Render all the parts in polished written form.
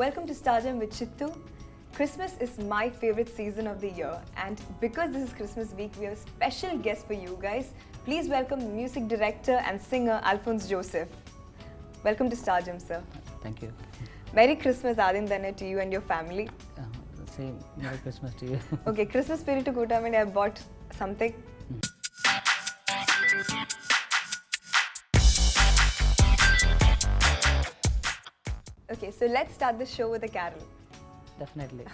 Welcome to Stardom with Chittu. Christmas is my favorite season of the year, and because this is Christmas week, we have a special guest for you guys. Please welcome music director and singer Alphonse Joseph. Welcome to Stardom, sir. Thank you. Merry Christmas, Adindane, to you and your family. Same. Merry Christmas to you. Okay, Christmas spirit to Kootamandi, I bought something. Okay, so let's start the show with a carol. Definitely.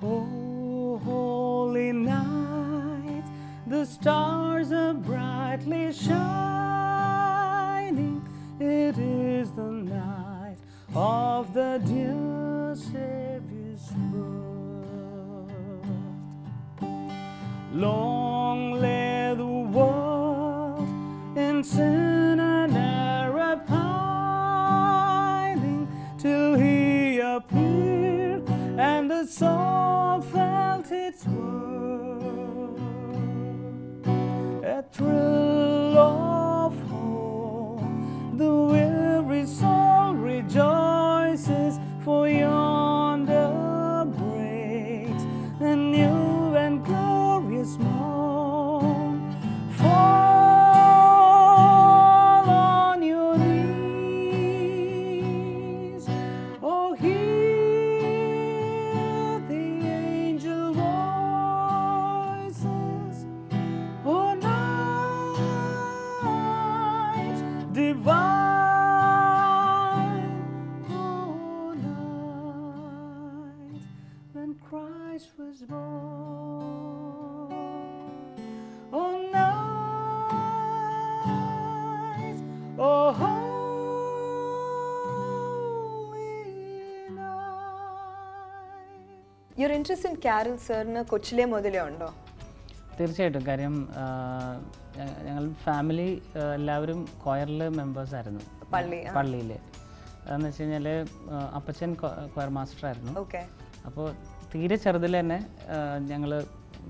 Oh, holy night, the stars are brightly shining. It is the night of the dear Savior's birth. Long lay the world in sin and error pining, till he appeared and the soul felt its worth. A thrill of hope, the weary soul rejoices, for yonder breaks a new and glorious morn. Fall on your knees, oh, hear the angel voices, oh, night divine, oh, night when Christ was born, oh, night, oh, holy night. Your interest in carol, sir, കൊച്ചിലെ മുതലേ ഉണ്ടോ? തീർച്ചയായിട്ടും. കാര്യം ഞങ്ങൾ family എല്ലാവരും കൊയറിൽ മെമ്പേഴ്സായിരുന്നു പള്ളിയിൽ. അതെന്ന് വെച്ച് കഴിഞ്ഞാൽ അപ്പച്ചൻ കൊയർ മാസ്റ്ററായിരുന്നു. ഓക്കെ. അപ്പോൾ തീരെ ചെറുതിൽ തന്നെ ഞങ്ങൾ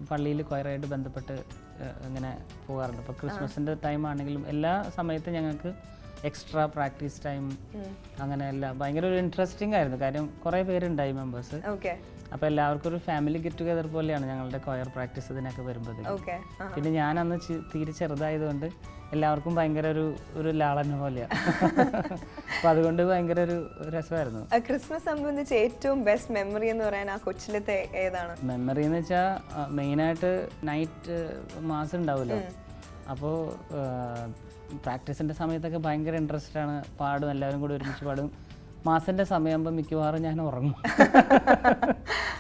പള്ളിയിൽ കൊയറായിട്ട് ബന്ധപ്പെട്ട് ഇങ്ങനെ പോകാറുണ്ട്. അപ്പോൾ ക്രിസ്മസിൻ്റെ ടൈം ആണെങ്കിലും എല്ലാ സമയത്തും ഞങ്ങൾക്ക് എക്സ്ട്രാ പ്രാക്ടീസ് ടൈം അങ്ങനെ എല്ലാം ഭയങ്കര ഒരു ഇൻട്രസ്റ്റിംഗ് ആയിരുന്നു. കാര്യം കുറേ പേരുണ്ടായി മെമ്പേഴ്സ്. ഓക്കെ. അപ്പോൾ എല്ലാവർക്കും ഒരു ഫാമിലി ഗെറ്റ് ടുഗെദർ പോലെയാണ് ഞങ്ങളുടെ കൊയർ പ്രാക്ടീസ് ഇതിനൊക്കെ വരുമ്പോഴത്തേക്കും. പിന്നെ ഞാൻ തീരെ ചെറുതായതുകൊണ്ട് എല്ലാവർക്കും ഭയങ്കര ഒരു ലാളന പോലെയാണ്. അപ്പോൾ അതുകൊണ്ട് ഭയങ്കര ഒരു രസമായിരുന്നു. ക്രിസ്മസ് സംബന്ധിച്ച് ഏറ്റവും ബെസ്റ്റ് മെമ്മറി എന്ന് പറയാൻ ആ കൊച്ചിലത്തെ ഏതാണ്? മെമ്മറി എന്ന് വെച്ചാൽ മെയിനായിട്ട് നൈറ്റ് മാസ് ഉണ്ടാവുമല്ലോ. അപ്പോൾ പ്രാക്ടീസിൻ്റെ സമയത്തൊക്കെ ഭയങ്കര ഇൻട്രസ്റ്റ് ആണ്. പാടും, എല്ലാവരും കൂടി ഒരുമിച്ച് പാടും. മാസിൻ്റെ സമയമാകുമ്പോൾ മിക്കവാറും ഞാൻ ഉറങ്ങും.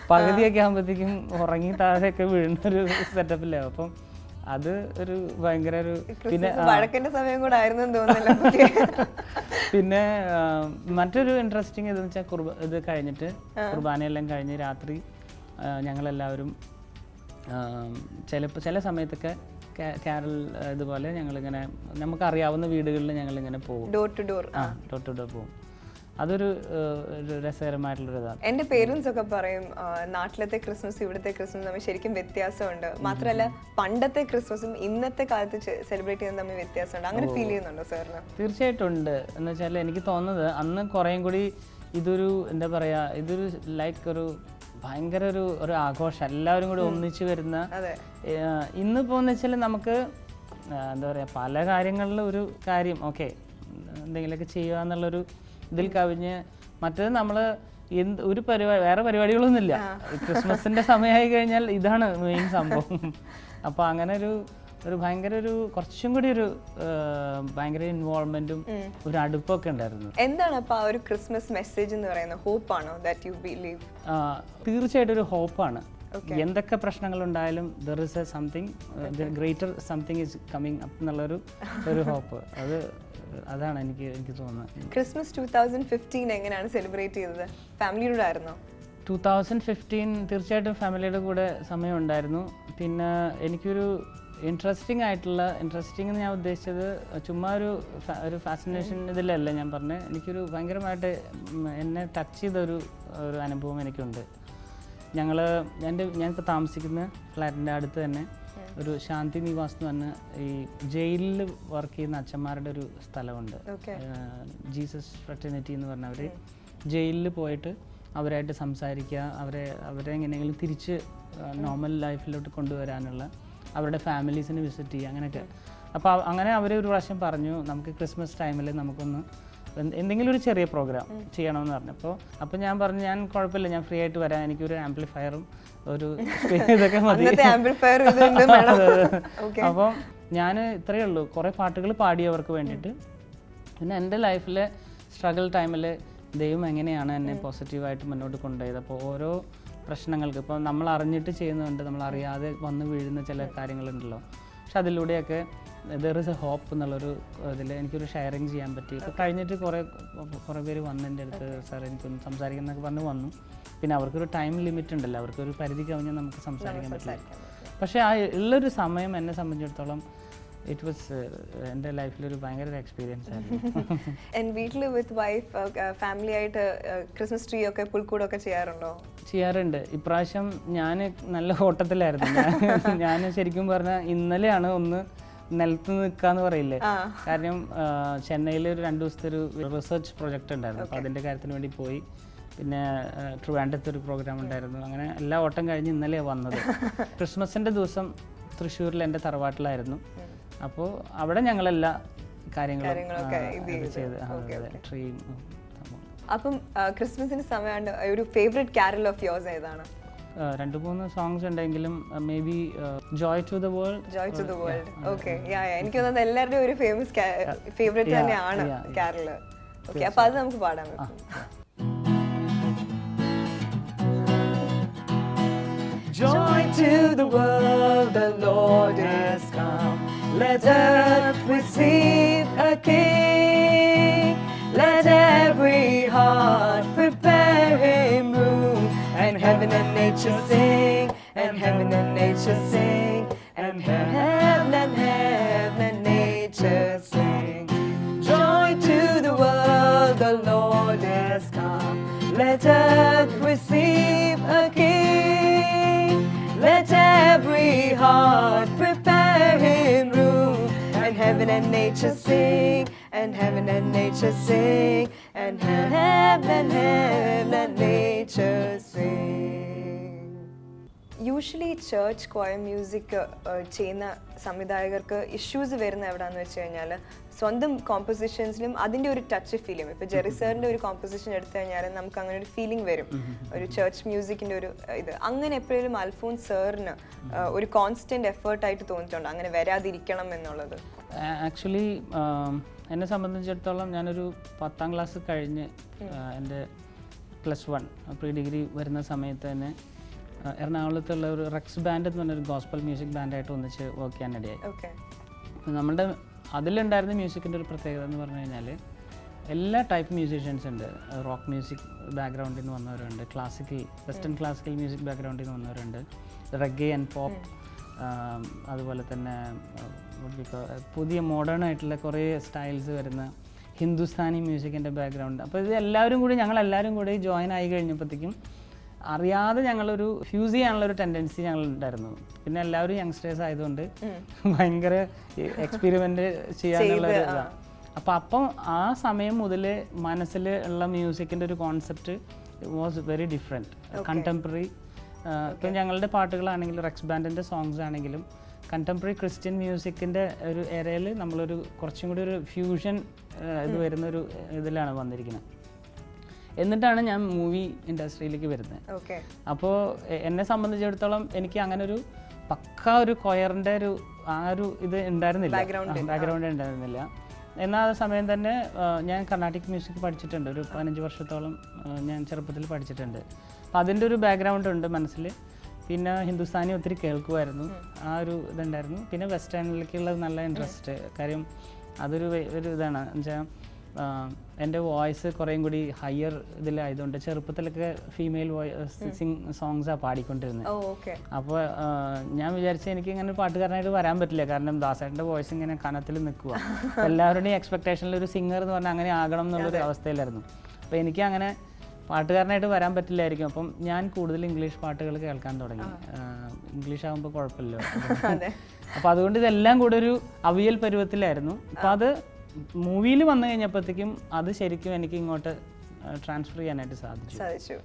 പകുതിയൊക്കെ ആകുമ്പോഴത്തേക്കും ഉറങ്ങി താഴെയൊക്കെ വീഴുന്നൊരു സെറ്റപ്പിലാവും. അപ്പം അത് ഒരു ഭയങ്കര ഒരു പിന്നെ സമയം കൂടെ ആയിരുന്നു തോന്നുന്നില്ല. പിന്നെ മറ്റൊരു ഇൻട്രസ്റ്റിംഗ് ഇതെന്ന് വെച്ചാൽ ഇത് കഴിഞ്ഞിട്ട് കുർബാനയെല്ലാം കഴിഞ്ഞ് രാത്രി ഞങ്ങളെല്ലാവരും ചില സമയത്തൊക്കെ കാരൽ ഇതുപോലെ ഞങ്ങളിങ്ങനെ നമുക്കറിയാവുന്ന വീടുകളിൽ ഞങ്ങളിങ്ങനെ പോകും. ഡോർ ടു ഡോർ പോകും. അതൊരു രസകരമായിട്ടുള്ളൊരു ഇതാണ്. എൻ്റെ പേരൻസ് ഒക്കെ പറയും നാട്ടിലത്തെ ക്രിസ്മസ് ഇവിടുത്തെ ക്രിസ്മസ് തമ്മിൽ ശരിക്കും വ്യത്യാസമുണ്ട്. മാത്രമല്ല പണ്ടത്തെ ക്രിസ്മസും ഇന്നത്തെ കാലത്ത് സെലിബ്രേറ്റ് ചെയ്യുന്നത് തമ്മിൽ വ്യത്യാസമുണ്ട്. അങ്ങനെ ഫീൽ ചെയ്യുന്നുണ്ടോ സാറിന്? തീർച്ചയായിട്ടും ഉണ്ട്. എന്ന് വെച്ചാൽ എനിക്ക് തോന്നുന്നത് അന്ന് കുറേയും കൂടി ഇതൊരു എന്താ പറയുക, ഇതൊരു ലൈക്ക് ഒരു ഭയങ്കര ഒരു ആഘോഷം, എല്ലാവരും കൂടി ഒന്നിച്ച് വരുന്ന. ഇന്നിപ്പോൾ എന്ന് വെച്ചാൽ നമുക്ക് എന്താ പറയുക, പല കാര്യങ്ങളിലും ഒരു കാര്യം ഓക്കെ എന്തെങ്കിലുമൊക്കെ ചെയ്യുക എന്നുള്ളൊരു ഇതിൽ കവിഞ്ഞ് മറ്റേത് നമ്മൾ ഒരു വേറെ പരിപാടികളൊന്നുമില്ല. ക്രിസ്മസിൻ്റെ സമയമായി കഴിഞ്ഞാൽ ഇതാണ് മെയിൻ സംഭവം. അപ്പോൾ അങ്ങനെ ഒരു ഭയങ്കര കുറച്ചും കൂടി ഒരു ഭയങ്കര ഇൻവോൾവ്മെന്റും ഒരു അടുപ്പൊക്കെ ഉണ്ടായിരുന്നു. എന്താണ് അപ്പോൾ ആ ഒരു ക്രിസ്മസ് മെസ്സേജ് എന്ന് പറയുന്നത്? ഹോപ്പാണോ ദാറ്റ് യു ബിലീവ്? തീർച്ചയായിട്ടും ഒരു ഹോപ്പാണ്. എന്തൊക്കെ പ്രശ്നങ്ങളുണ്ടായാലും there is a something greater something is coming up എന്നുള്ളൊരു ഹോപ്പ്. അതാണ് എനിക്ക് തോന്നുന്നത്. ക്രിസ്മസ് 2015 എങ്ങനെയാണ് സെലിബ്രേറ്റ് ചെയ്തത്? ഫാമിലിയുടെ ആയിരുന്നോ? 2015 തീർച്ചയായിട്ടും ഫാമിലിയുടെ കൂടെ സമയം ഉണ്ടായിരുന്നു. പിന്നെ എനിക്കൊരു ഇൻട്രസ്റ്റിംഗ് എന്ന് ഞാൻ ഉദ്ദേശിച്ചത് ചുമ്മാ ഒരു ഫാസിനേഷൻ ഇതിലല്ല ഞാൻ പറഞ്ഞത്. എനിക്കൊരു ഭയങ്കരമായിട്ട് എന്നെ ടച്ച് ചെയ്തൊരു അനുഭവം എനിക്കുണ്ട്. ഞങ്ങളിപ്പോൾ താമസിക്കുന്ന ഫ്ലാറ്റിൻ്റെ അടുത്ത് തന്നെ ഒരു ശാന്തി നിവാസ് എന്ന് പറഞ്ഞ ഈ ജയിലിൽ വർക്ക് ചെയ്യുന്ന അച്ഛന്മാരുടെ ഒരു സ്ഥലമുണ്ട്. ജീസസ് ഫ്രട്ടേണിറ്റി എന്ന് പറഞ്ഞ അവർ ജയിലിൽ പോയിട്ട് അവരായിട്ട് സംസാരിക്കുക, അവരെ എങ്ങനെയെങ്കിലും തിരിച്ച് നോർമൽ ലൈഫിലോട്ട് കൊണ്ടുവരാനുള്ള, അവരുടെ ഫാമിലീസിനെ വിസിറ്റ് ചെയ്യുക, അങ്ങനെയൊക്കെ. അപ്പോൾ അങ്ങനെ അവർ ഒരു പ്രാവശ്യം പറഞ്ഞു നമുക്ക് ക്രിസ്മസ് ടൈമിൽ നമുക്കൊന്ന് എന്തെങ്കിലും ഒരു ചെറിയ പ്രോഗ്രാം ചെയ്യണമെന്ന് പറഞ്ഞു. അപ്പോൾ ഞാൻ പറഞ്ഞു ഞാൻ കുഴപ്പമില്ല, ഞാൻ ഫ്രീ ആയിട്ട് വരാം, എനിക്കൊരു ആംപ്ലിഫയറും ഒരു ഇതൊക്കെ മതി. അപ്പോൾ ഞാൻ ഇത്രയേ ഉള്ളൂ, കുറേ പാട്ടുകൾ പാടിയവർക്ക് വേണ്ടിയിട്ട്. പിന്നെ എൻ്റെ ലൈഫിലെ സ്ട്രഗിൾ ടൈമിൽ ദൈവം എങ്ങനെയാണ് എന്നെ പോസിറ്റീവായിട്ട് മുന്നോട്ട് കൊണ്ടുപോയത്. അപ്പോൾ ഓരോ പ്രശ്നങ്ങൾക്ക് ഇപ്പോൾ നമ്മൾ അറിഞ്ഞിട്ട് ചെയ്യുന്നുണ്ട്, നമ്മൾ അറിയാതെ വന്ന് വീഴുന്ന ചില കാര്യങ്ങളുണ്ടല്ലോ, പക്ഷെ അതിലൂടെയൊക്കെ ദർ ഇസ് എ ഹോപ്പ് എന്നുള്ളൊരു ഇതിൽ എനിക്കൊരു ഷെയറിങ് ചെയ്യാൻ പറ്റി. ഇപ്പോൾ കഴിഞ്ഞിട്ട് കുറേ പേര് വന്ന് എൻ്റെ അടുത്ത് സാർ എനിക്കൊന്ന് സംസാരിക്കുന്നൊക്കെ പറഞ്ഞ് വന്നു. പിന്നെ അവർക്കൊരു ടൈം ലിമിറ്റ് ഉണ്ടല്ലോ, അവർക്കൊരു പരിധി കവിഞ്ഞാൽ നമുക്ക് സംസാരിക്കാൻ പറ്റില്ല. പക്ഷേ ആ ഉള്ളൊരു സമയം എന്നെ സംബന്ധിച്ചിടത്തോളം ഇറ്റ് വാസ് എൻ്റെ ലൈഫിലൊരു ഭയങ്കര എക്സ്പീരിയൻസ് ആയിരുന്നു. വീട്ടിൽ വിത്ത് വൈഫ് ഫാമിലി ആയിട്ട് ക്രിസ്മസ് ട്രീ ഒക്കെ പുൽക്കൂടൊക്കെ ചെയ്യാറുണ്ടോ? ചെയ്യാറുണ്ട്. ഇപ്രാവശ്യം ഞാൻ നല്ല ഓട്ടത്തിലായിരുന്നു. ഞാൻ ശരിക്കും പറഞ്ഞാൽ ഇന്നലെയാണ് ഒന്ന് നിലത്ത് നിൽക്കാന്ന് പറയില്ലേ, കാരണം ചെന്നൈയിൽ ഒരു 2 ദിവസത്തെ ഒരു റിസർച്ച് പ്രൊജക്റ്റ് ഉണ്ടായിരുന്നു. അപ്പോൾ അതിൻ്റെ കാര്യത്തിന് വേണ്ടി പോയി. പിന്നെ ട്രിവാൻഡ്രത്ത് ഒരു പ്രോഗ്രാം ഉണ്ടായിരുന്നു. അങ്ങനെ എല്ലാ ഓട്ടം കഴിഞ്ഞ് ഇന്നലെയാണ് വന്നത്. ക്രിസ്മസിൻ്റെ ദിവസം തൃശ്ശൂരിൽ എൻ്റെ തറവാട്ടിലായിരുന്നു. അപ്പോൾ അവിടെ ഞങ്ങളെല്ലാ കാര്യങ്ങളും ചെയ്ത് ട്രീയും. അപ്പം ക്രിസ്മസിന് സമയമാണ്, ഒരു ഫേവറേറ്റ് കാരൽ ഓഫ് യോഴ്സ് ഏതാണ്? 2-3 സോങ്സ് ഉണ്ടെങ്കിലും may be joy to the world. Joy to the world, okay. എനിക്ക് തോന്നുന്നത് എല്ലാവരുടെയും ഒരു ഫേവറേറ്റ് തന്നെയാണ് കാരൽ. ഓക്കെ, അപ്പൊ അത് നമുക്ക് പാടാൻ പറ്റും. Joy to the world, the Lord has come. Let earth receive a King. Let every heart prepare him room. And heaven and nature sing, and heaven and nature sing, and heaven and nature sing. Joy to the world, the Lord has come. Let earth receive a King. Let every heart prepare him room. And heaven and nature sing, and heaven and nature sing, and heaven and nature sing. Usually church choir music ചെയ്യുന്ന സംവിധായകർക്ക് issues വരുന്ന എവിടെയാണെന്ന് വെച്ച് കഴിഞ്ഞാൽ സ്വന്തം കോമ്പോസിഷൻസിലും അതിൻ്റെ ഒരു touch feel ചെയ്യും. ഇപ്പോൾ ജെറി സാറിൻ്റെ ഒരു കോമ്പോസിഷൻ എടുത്തു കഴിഞ്ഞാൽ നമുക്ക് അങ്ങനെ ഒരു ഫീലിംഗ് വരും, ഒരു ചർച്ച് മ്യൂസിക്കിൻ്റെ ഒരു ഇത്. അങ്ങനെ എപ്പോഴും അൽഫോൻസ് സാറിന് ഒരു കോൺസ്റ്റന്റ് എഫേർട്ടായിട്ട് തോന്നിയിട്ടുണ്ടോ അങ്ങനെ വരാതിരിക്കണം എന്നുള്ളത്? ആക്ച്വലി എന്നെ സംബന്ധിച്ചിടത്തോളം ഞാനൊരു 10ാം ക്ലാസ് കഴിഞ്ഞ് എൻ്റെ +1 പ്രീ ഡിഗ്രി വരുന്ന സമയത്ത് തന്നെ എറണാകുളത്തുള്ള ഒരു റെക്സ് ബാൻഡ് എന്ന് പറഞ്ഞൊരു ഗോസ്പൽ മ്യൂസിക് ബാൻഡായിട്ട് ഒന്നിച്ച് വർക്ക് ചെയ്യാനിടയായി. നമ്മുടെ അതിലുണ്ടായിരുന്ന മ്യൂസിക്കിൻ്റെ ഒരു പ്രത്യേകത എന്ന് പറഞ്ഞു കഴിഞ്ഞാൽ എല്ലാ ടൈപ്പ് മ്യൂസീഷ്യൻസ് ഉണ്ട്. റോക്ക് മ്യൂസിക് ബാക്ക്ഗ്രൗണ്ടിൽ നിന്ന് വന്നവരുണ്ട്, ക്ലാസിക്കൽ വെസ്റ്റേൺ ക്ലാസിക്കൽ മ്യൂസിക് ബാക്ക്ഗ്രൗണ്ടിൽ നിന്ന് വന്നവരുണ്ട്, റെഗെ ആൻഡ് പോപ്പ്, അതുപോലെ തന്നെ പുതിയ മോഡേൺ ആയിട്ടുള്ള കുറേ സ്റ്റൈൽസ് വരുന്ന ഹിന്ദുസ്ഥാനി മ്യൂസിക്കിൻ്റെ ബാക്ക്ഗ്രൗണ്ട്. അപ്പോൾ ഇത് ഞങ്ങളെല്ലാവരും കൂടി ജോയിൻ ആയി കഴിഞ്ഞപ്പോഴത്തേക്കും അറിയാതെ ഞങ്ങളൊരു ഫ്യൂസ് ചെയ്യാനുള്ളൊരു ടെൻഡൻസി ഞങ്ങളുണ്ടായിരുന്നു. പിന്നെ എല്ലാവരും യങ്സ്റ്റേഴ്സ് ആയതുകൊണ്ട് ഭയങ്കര എക്സ്പെരിമെൻ്റ് ചെയ്യാനുള്ള ഒരു ഇതാണ്. അപ്പം ആ സമയം മുതൽ മനസ്സിൽ ഉള്ള മ്യൂസിക്കിൻ്റെ ഒരു concept was very different. Contemporary ഇപ്പം ഞങ്ങളുടെ പാട്ടുകളാണെങ്കിലും റെക്സ് ബാൻഡിൻ്റെ സോങ്സ് ആണെങ്കിലും കണ്ടംപററി ക്രിസ്ത്യൻ മ്യൂസിക്കിൻ്റെ ഒരു എരയിൽ നമ്മളൊരു കുറച്ചും കൂടി ഒരു ഫ്യൂഷൻ ഇത് വരുന്നൊരു ഇതിലാണ് വന്നിരിക്കുന്നത്. എന്നിട്ടാണ് ഞാൻ മൂവി ഇൻഡസ്ട്രിയിലേക്ക് വരുന്നത്. അപ്പോൾ എന്നെ സംബന്ധിച്ചിടത്തോളം എനിക്ക് അങ്ങനെ ഒരു പക്ക ഒരു കൊയറിൻ്റെ ഒരു ഇത് ഉണ്ടായിരുന്നില്ല, ബാക്ക്ഗ്രൗണ്ട് ഉണ്ടായിരുന്നില്ല. എന്നാൽ ആ സമയം തന്നെ ഞാൻ കർണാട്ടിക് മ്യൂസിക് പഠിച്ചിട്ടുണ്ട്. ഒരു 15 വർഷത്തോളം ഞാൻ ചെറുപ്പത്തിൽ പഠിച്ചിട്ടുണ്ട്. അപ്പോൾ അതിൻ്റെ ഒരു ബാക്ക്ഗ്രൗണ്ട് ഉണ്ട് മനസ്സിൽ. പിന്നെ ഹിന്ദുസ്ഥാനി ഒത്തിരി കേൾക്കുമായിരുന്നു, ആ ഒരു ഇതുണ്ടായിരുന്നു. പിന്നെ വെസ്റ്റേണിലേക്കുള്ള നല്ല ഇൻട്രസ്റ്റ്, കാര്യം അതൊരു ഇതാണ് എന്നുവെച്ചാൽ എൻ്റെ വോയിസ് കുറേയും കൂടി ഹയർ ഇതിലായതുകൊണ്ട് ചെറുപ്പത്തിലൊക്കെ ഫീമെയിൽ സോങ്സാണ് പാടിക്കൊണ്ടിരുന്നത്. അപ്പോൾ ഞാൻ വിചാരിച്ചു എനിക്ക് ഇങ്ങനെ പാട്ടുകാരനായിട്ട് വരാൻ പറ്റില്ല, കാരണം ദാസേട്ടൻ്റെ വോയിസ് ഇങ്ങനെ കനത്തിൽ നിൽക്കുക. എല്ലാവരുടെയും എക്സ്പെക്ടേഷനിൽ ഒരു സിംഗർ എന്ന് പറഞ്ഞാൽ അങ്ങനെ ആകണം എന്നുള്ളൊരു അവസ്ഥയിലായിരുന്നു. അപ്പോൾ എനിക്ക് അങ്ങനെ പാട്ടുകാരനായിട്ട് വരാൻ പറ്റില്ലായിരിക്കും. അപ്പം ഞാൻ കൂടുതൽ ഇംഗ്ലീഷ് പാട്ടുകൾ കേൾക്കാൻ തുടങ്ങി. ഇംഗ്ലീഷ് ആകുമ്പോൾ കുഴപ്പമില്ല. അപ്പോൾ അതുകൊണ്ട് ഇതെല്ലാം കൂടെ ഒരു അവിയൽ പരുവത്തിലായിരുന്നു. അപ്പോൾ അത് മൂവിയിൽ വന്നു കഴിഞ്ഞപ്പോഴത്തേക്കും അത് ശരിക്കും എനിക്ക് ഇങ്ങോട്ട് ട്രാൻസ്ഫർ ചെയ്യാനായിട്ട് സാധിച്ചു.